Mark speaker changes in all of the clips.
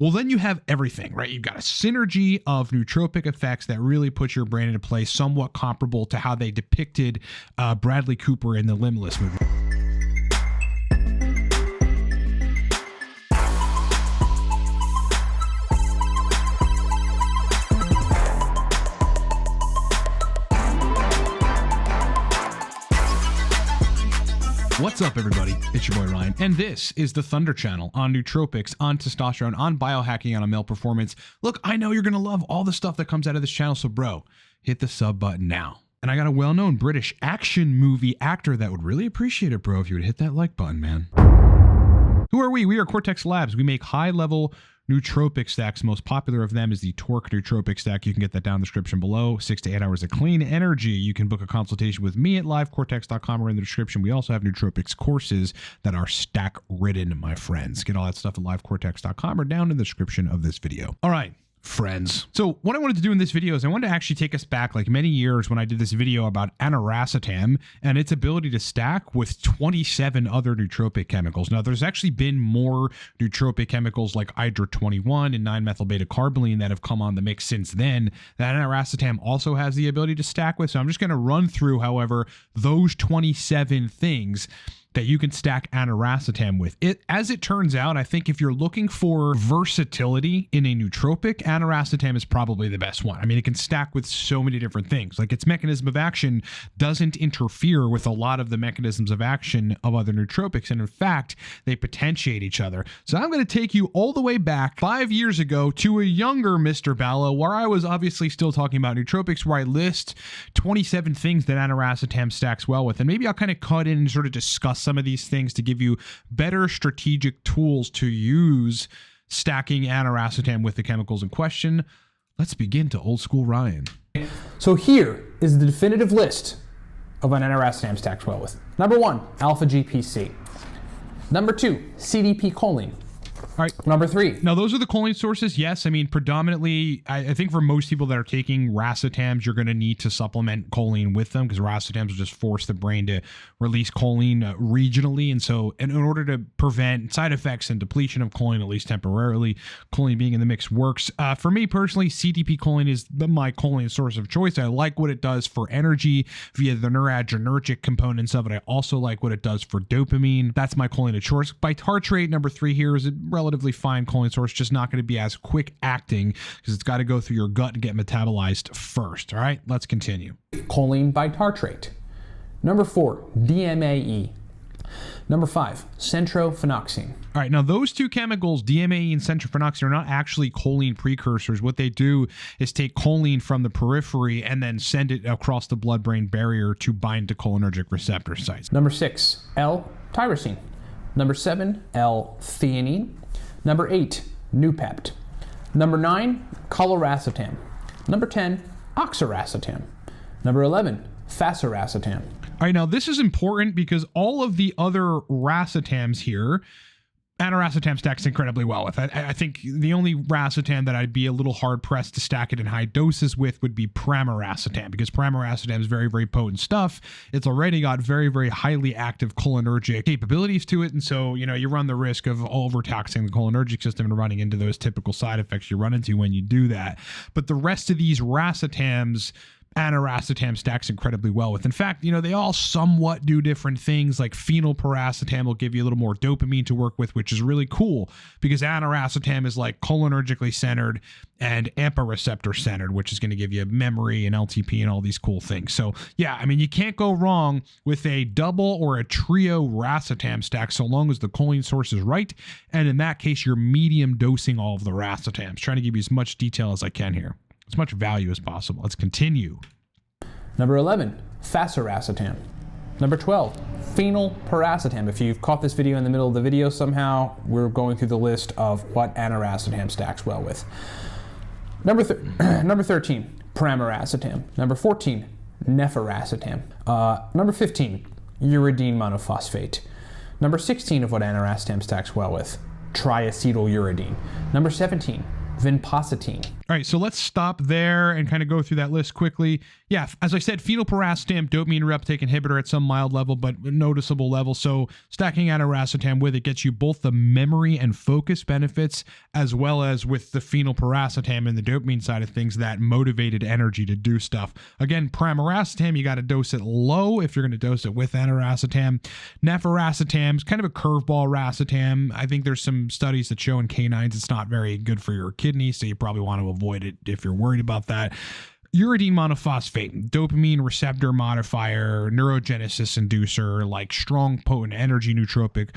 Speaker 1: well, then you have everything, right? You've got a synergy of nootropic effects that really puts your brain into place, somewhat comparable to how they depicted Bradley Cooper in the Limitless movie. What's up, everybody? It's your boy Ryan, and this is the Thunder Channel on nootropics, on testosterone, on biohacking, on male performance. Look, I know you're going to love all the stuff that comes out of this channel, so bro, hit the sub button now. And I got a well-known British action movie actor that would really appreciate it, bro, if you would hit that like button, man. Who are we? We are Cortex Labs. We make high-level nootropic stacks. Most popular of them is the Torque nootropic stack. You can get that down in the description below. 6 to 8 hours of clean energy. You can book a consultation with me at livecortex.com or in the description. We also have Nootropics courses that are stack ridden, my friends. Get all that stuff at livecortex.com or down in the description of this video. All right, friends. So what I wanted to do in this video is I wanted to actually take us back like many years when I did this video about aniracetam and its ability to stack with 27 other nootropic chemicals. Now, there's actually been more nootropic chemicals like Hydra-21 and 9-methyl-beta-carboline that have come on the mix since then that aniracetam also has the ability to stack with. So I'm just going to run through, however, those 27 things that you can stack aniracetam with. As it turns out, I think if you're looking for versatility in a nootropic, aniracetam is probably the best one. I mean, it can stack with so many different things. Like, its mechanism of action doesn't interfere with a lot of the mechanisms of action of other nootropics, and in fact, they potentiate each other. So I'm going to take you all the way back 5 years ago to a younger Mr. Ballo, where I was obviously still talking about nootropics, where I list 27 things that aniracetam stacks well with, and maybe I'll kind of cut in and sort of discuss some of these things to give you better strategic tools to use stacking aniracetam with the chemicals in question. Let's begin to old school Ryan.
Speaker 2: So here is the definitive list of what aniracetam stacks well with. Number 1, alpha GPC. Number 2, CDP choline.
Speaker 1: All right.
Speaker 2: Number 3.
Speaker 1: Now, those are the choline sources. Yes. I mean, predominantly, I think for most people that are taking racetams, you're going to need to supplement choline with them because racetams will just force the brain to release choline regionally. And so in order to prevent side effects and depletion of choline, at least temporarily, choline being in the mix works. For me personally, CDP choline is my choline source of choice. I like what it does for energy via the neuroadrenergic components of it. I also like what it does for dopamine. That's my choline of choice. By tartrate, number 3 here is a relatively fine choline source, just not going to be as quick acting because it's got to go through your gut and get metabolized first. All right, let's continue.
Speaker 2: Choline bitartrate. Number 4, DMAE. Number 5, centrophenoxine.
Speaker 1: All right, now those two chemicals, DMAE and centrophenoxine, are not actually choline precursors. What they do is take choline from the periphery and then send it across the blood-brain barrier to bind to cholinergic receptor sites.
Speaker 2: Number 6, L-tyrosine. Number 7, L-theanine. Number 8, Noopept. Number 9, coloracetam. Number 10, oxiracetam. Number 11, fasiracetam.
Speaker 1: All right, now this is important because all of the other racetams here, aniracetam stacks incredibly well with. I think the only racetam that I'd be a little hard pressed to stack it in high doses with would be pramiracetam, because pramiracetam is very, very potent stuff. It's already got very, very highly active cholinergic capabilities to it. And so, you know, you run the risk of overtaxing the cholinergic system and running into those typical side effects you run into when you do that. But the rest of these racetams, aniracetam stacks incredibly well with. In fact, you know, they all somewhat do different things. Like phenylpiracetam will give you a little more dopamine to work with, which is really cool because aniracetam is like cholinergically centered and AMPA receptor centered, which is going to give you memory and LTP and all these cool things. So yeah, I mean, you can't go wrong with a double or a trio racetam stack so long as the choline source is right. And in that case, you're medium dosing all of the racetams. Trying to give you as much detail as I can here, as much value as possible. Let's continue.
Speaker 2: Number 11, fasiracetam. Number 12, phenylpiracetam. If you've caught this video in the middle of the video somehow, we're going through the list of what aniracetam stacks well with. Number 13, pramiracetam. Number 14, nephiracetam. Number 15, uridine monophosphate. Number 16 of what aniracetam stacks well with, triacetyluridine. Number 17, vinpocetine.
Speaker 1: All right, so let's stop there and kind of go through that list quickly. Yeah, as I said, phenylpiracetam, dopamine reuptake inhibitor at some mild level, but noticeable level. So stacking aniracetam with it gets you both the memory and focus benefits, as well as with the phenylpiracetam and the dopamine side of things, that motivated energy to do stuff. Again, pramiracetam, you got to dose it low if you're going to dose it with aniracetam. Nephiracetam is kind of a curveball racetam. I think there's some studies that show in canines it's not very good for your kidneys, so you probably want to avoid it if you're worried about that. Uridine monophosphate, dopamine receptor modifier, neurogenesis inducer, like strong, potent energy nootropic.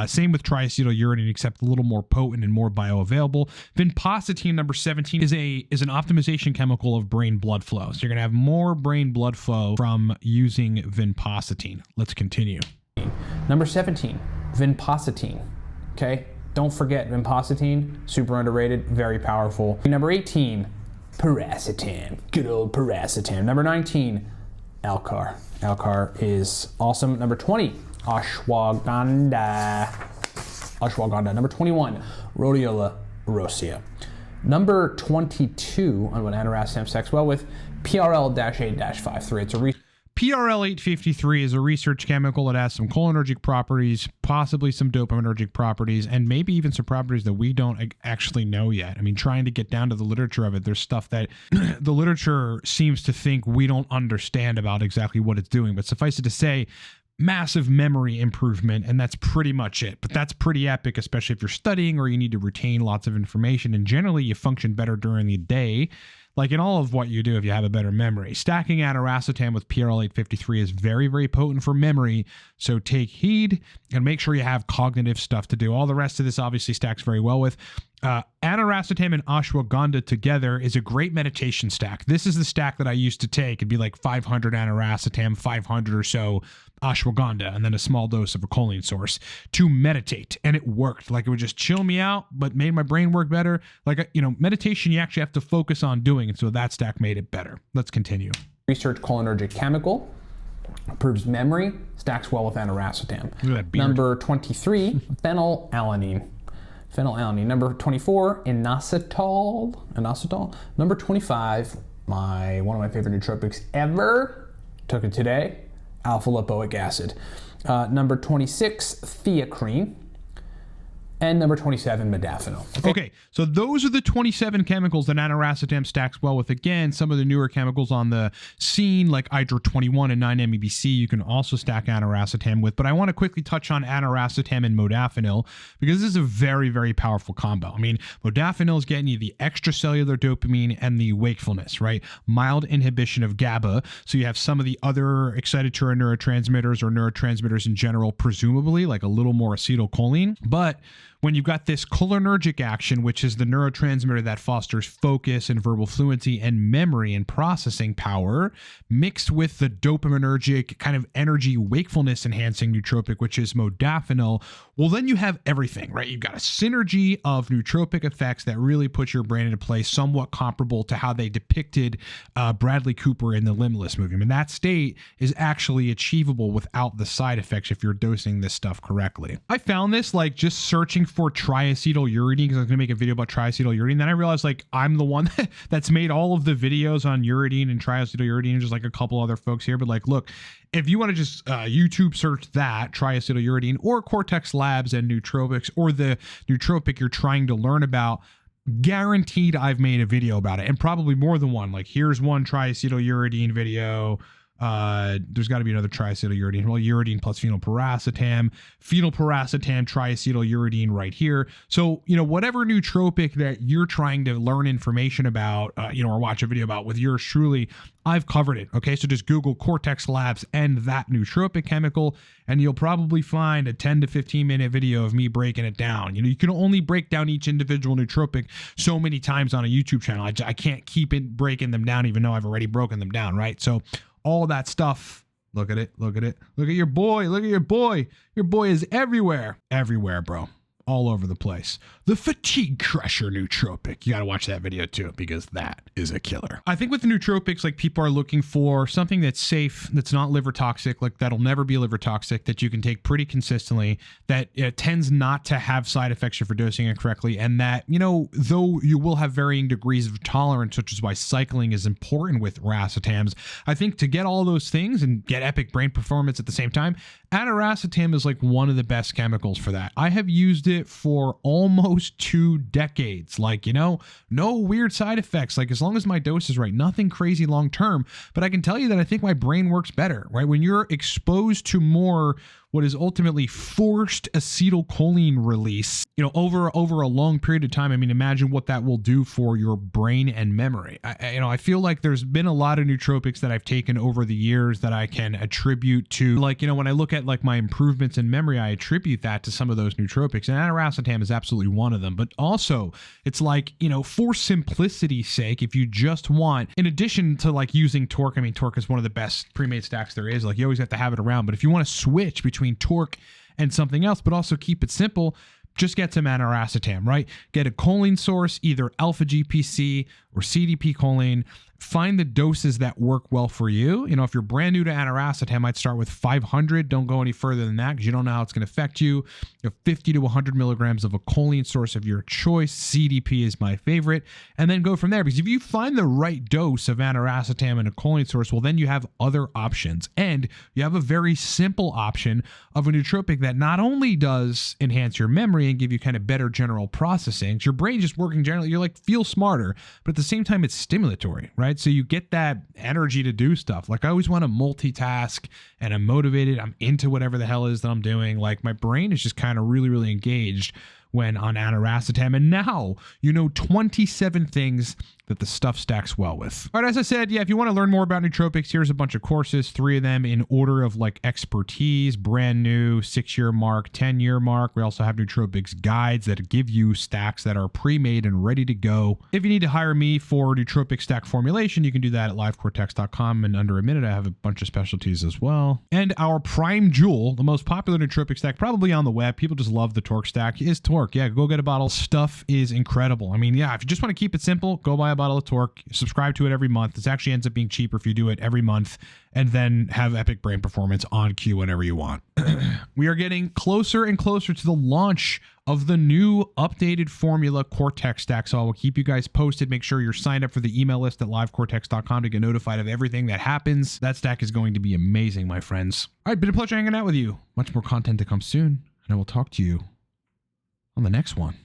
Speaker 1: Same with triacetyluridine, except a little more potent and more bioavailable. Vinpocetine, number 17, is an optimization chemical of brain blood flow. So you're going to have more brain blood flow from using vinpocetine. Let's continue.
Speaker 2: Number 17, vinpocetine. Okay, don't forget vinpocetine, super underrated, very powerful. Number 18, piracetam, good old piracetam. Number 19, Alcar. Alcar is awesome. Number 20, ashwagandha. Number 21, rhodiola rosea. Number 22, on what aniracetam stacks well with, PRL-8-53. It's a
Speaker 1: PRL-853 is a research chemical that has some cholinergic properties, possibly some dopaminergic properties, and maybe even some properties that we don't actually know yet. I mean, trying to get down to the literature of it, there's stuff that the literature seems to think we don't understand about exactly what it's doing. But suffice it to say, massive memory improvement, and that's pretty much it. But that's pretty epic, especially if you're studying or you need to retain lots of information. And generally, you function better during the day, like in all of what you do if you have a better memory. Stacking aniracetam with PRL-853 is very, very potent for memory, so take heed and make sure you have cognitive stuff to do. All the rest of this obviously stacks very well with. Aniracetam and ashwagandha together is a great meditation stack. This is the stack that I used to take. It'd be like 500 aniracetam, 500 or so ashwagandha, and then a small dose of a choline source to meditate. And it worked. Like, it would just chill me out, but made my brain work better. Like, meditation, you actually have to focus on doing. And so that stack made it better. Let's continue.
Speaker 2: Research cholinergic chemical, improves memory, stacks well with aniracetam.
Speaker 1: Look at that beard.
Speaker 2: Number 23, phenylalanine. Number 24, inositol. Number 25, one of my favorite nootropics ever. Took it today, alpha lipoic acid. Number 26, theacrine. And number 27, modafinil.
Speaker 1: Okay, so those are the 27 chemicals that aniracetam stacks well with. Again, some of the newer chemicals on the scene, like hydro-21 and 9-MEBC, you can also stack aniracetam with. But I want to quickly touch on aniracetam and modafinil, because this is a very, very powerful combo. I mean, modafinil is getting you the extracellular dopamine and the wakefulness, right? Mild inhibition of GABA. So you have some of the other excitatory neurotransmitters or neurotransmitters in general, presumably, like a little more acetylcholine. But when you've got this cholinergic action, which is the neurotransmitter that fosters focus and verbal fluency and memory and processing power, mixed with the dopaminergic kind of energy wakefulness enhancing nootropic, which is modafinil, well, then you have everything, right? You've got a synergy of nootropic effects that really put your brain into place, somewhat comparable to how they depicted Bradley Cooper in the Limitless movie. I mean, that state is actually achievable without the side effects if you're dosing this stuff correctly. I found this like just searching for triacetyluridine, because I was going to make a video about triacetyluridine. Then I realized like I'm the one that's made all of the videos on uridine and triacetyluridine, just like a couple other folks here. But like, look, if you want to just YouTube search that, triacetyluridine, or Cortex Labs and nootropics, or the nootropic you're trying to learn about, guaranteed I've made a video about it, and probably more than one. Like, here's one triacetyluridine video. There's got to be another triacetyluridine. Well, uridine plus phenylpiracetam, triacetyluridine right here. So, whatever nootropic that you're trying to learn information about, or watch a video about with yours truly, I've covered it. Okay, so just Google Cortex Labs and that nootropic chemical, and you'll probably find a 10 to 15 minute video of me breaking it down. You can only break down each individual nootropic so many times on a YouTube channel. I can't keep it breaking them down, even though I've already broken them down, right? So all that stuff, look at it. Look at your boy. Your boy is everywhere, bro. all over the place. The Fatigue Crusher Nootropic. You got to watch that video too, because that is a killer. I think with the nootropics, like, people are looking for something that's safe, that's not liver toxic, like that'll never be liver toxic, that you can take pretty consistently, that tends not to have side effects if you're dosing it correctly, and that, you know, though you will have varying degrees of tolerance, which is why cycling is important with racetams, I think to get all those things and get epic brain performance at the same time, aniracetam is like one of the best chemicals for that. I have used it for almost 2 decades. Like, you know, no weird side effects. Like, as long as my dose is right, nothing crazy long term. But I can tell you that I think my brain works better, right? When you're exposed to more what is ultimately forced acetylcholine release, you know, over a long period of time. I mean, imagine what that will do for your brain and memory. I feel like there's been a lot of nootropics that I've taken over the years that I can attribute to, like, you know, when I look at like my improvements in memory, I attribute that to some of those nootropics, and aniracetam is absolutely one of them. But also, it's like, you know, for simplicity's sake, if you just want, in addition to like using Torque, I mean, Torque is one of the best pre-made stacks there is. Like, you always have to have it around. But if you want to switch between Torque and something else, but also keep it simple, just get some aniracetam, right? Get a choline source, either alpha GPC or CDP choline. Find the doses that work well for you. You know, if you're brand new to aniracetam, I'd start with 500. Don't go any further than that because you don't know how it's going to affect you. You have 50 to 100 milligrams of a choline source of your choice. CDP is my favorite. And then go from there, because if you find the right dose of aniracetam and a choline source, well, then you have other options. And you have a very simple option of a nootropic that not only does enhance your memory and give you kind of better general processing, your brain just working generally, you're like, feel smarter, but at the same time, it's stimulatory, right? So you get that energy to do stuff. Like, I always want to multitask, and I'm motivated. I'm into whatever the hell is that I'm doing. Like, my brain is just kind of really, really engaged when on aniracetam. And now you know 27 things that the stuff stacks well with. All right, as I said, yeah, if you want to learn more about nootropics, here's a bunch of courses, 3 of them in order of like expertise: brand new, 6-year mark, 10-year mark. We also have nootropics guides that give you stacks that are pre-made and ready to go. If you need to hire me for nootropic stack formulation, you can do that at livecortex.com. In under a minute, I have a bunch of specialties as well. And our prime jewel, the most popular nootropic stack probably on the web, people just love the Torque stack, is Torque. Yeah, go get a bottle. Stuff is incredible. I mean, yeah, if you just want to keep it simple, go buy a bottle of Torque, subscribe to it every month. This actually ends up being cheaper if you do it every month, and then have epic brain performance on cue whenever you want. We are getting closer and closer to the launch of the new updated formula Cortex stack, so I will keep you guys posted. Make sure you're signed up for the email list at livecortex.com to get notified of everything that happens. That stack is going to be amazing, my friends. All right, been a pleasure hanging out with you. Much more content to come soon, and I will talk to you on the next one.